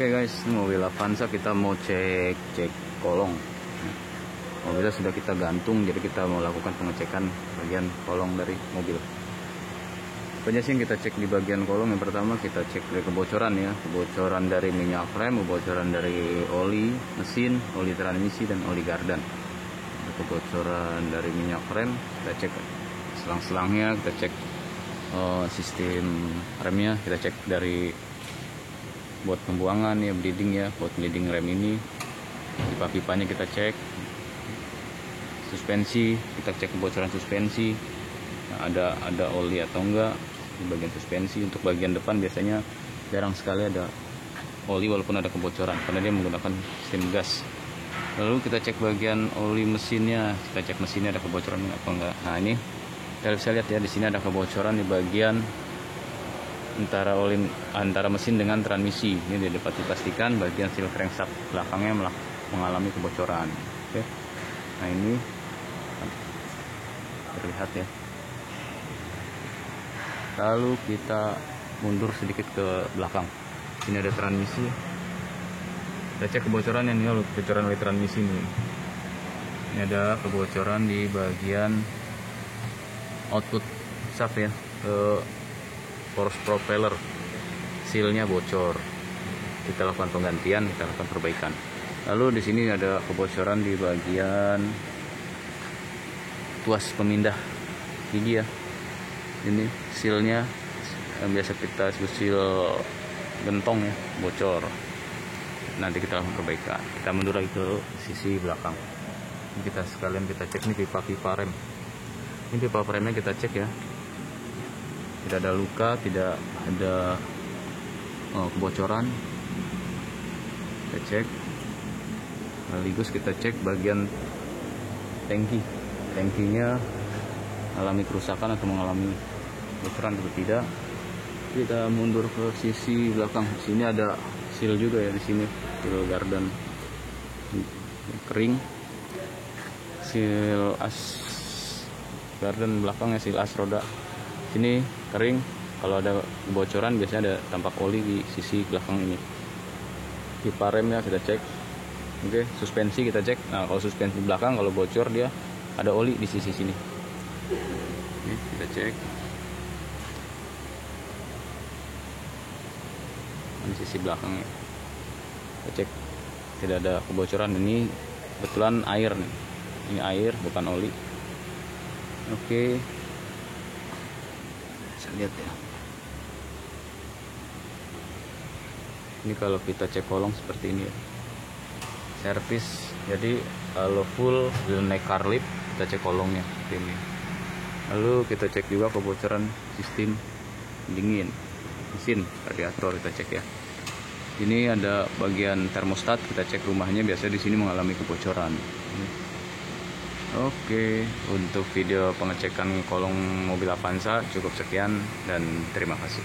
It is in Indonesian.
Oke guys, ini mobil Avanza kita mau cek kolong. Mobilnya sudah kita gantung, jadi kita mau lakukan pengecekan bagian kolong dari mobil. Apa aja sih yang kita cek di bagian kolong? Yang pertama kita cek dari kebocoran ya, kebocoran dari minyak rem, kebocoran dari oli mesin, oli transmisi dan oli gardan. Kebocoran dari minyak rem, kita cek selang-selangnya, kita cek sistem remnya, kita cek dari buat pembuangan ya, bleeding ya, buat bleeding rem ini, pipa-pipanya kita cek, suspensi kita cek kebocoran suspensi, nah, ada oli atau enggak di bagian suspensi. Untuk bagian depan biasanya jarang sekali ada oli walaupun ada kebocoran karena dia menggunakan sistem gas. Lalu kita cek bagian oli mesinnya, kita cek mesinnya ada kebocoran apa enggak. Nah ini kita bisa lihat ya, di sini ada kebocoran di bagian antara mesin dengan transmisi. Ini dapat dipastikan bagian seal crankshaft belakangnya mengalami kebocoran. Oke. Nah ini terlihat ya. Lalu kita mundur sedikit ke belakang. Sini ada transmisi. Kita cek kebocoran yang ini, kebocoran oleh transmisi ini. Ini ada kebocoran di bagian output shaft ya, force propeller, sealnya bocor. Kita lakukan penggantian, kita lakukan perbaikan. Lalu di sini ada kebocoran di bagian tuas pemindah gigi ya. Ini sealnya yang biasa kita sebut seal gentong ya, bocor. Nanti kita lakukan perbaikan. Kita mundur lagi ke sisi belakang. Ini kita sekalian kita cek nih pipa-pipa rem. Ini pipa remnya kita cek ya. Tidak ada luka, tidak ada kebocoran. Kita cek. Sekaligus kita cek bagian tangki. Tangkinya mengalami kerusakan atau mengalami bocoran atau tidak. Kita mundur ke sisi belakang. Sini ada seal juga ya, di sini seal gardan kering. Seal as gardan belakangnya, seal as roda. Sini kering. Kalau ada kebocoran biasanya ada tampak oli di sisi belakang ini. Pipa remnya kita cek. Oke, suspensi kita cek. Nah, kalau suspensi belakang kalau bocor dia ada oli di sisi sini. Oke, kita cek. Di sisi belakangnya. Kita cek tidak ada kebocoran. Ini kebetulan air nih. Ini air bukan oli. Oke. Lihat ya, ini kalau kita cek kolong seperti ini ya, servis. Jadi kalau full naik car lift kita cek kolongnya seperti ini. Lalu kita cek juga kebocoran sistem dingin mesin radiator, kita cek ya. Ini ada bagian termostat, kita cek rumahnya, biasanya di sini mengalami kebocoran. Oke, untuk video pengecekan kolong mobil Avanza cukup sekian dan terima kasih.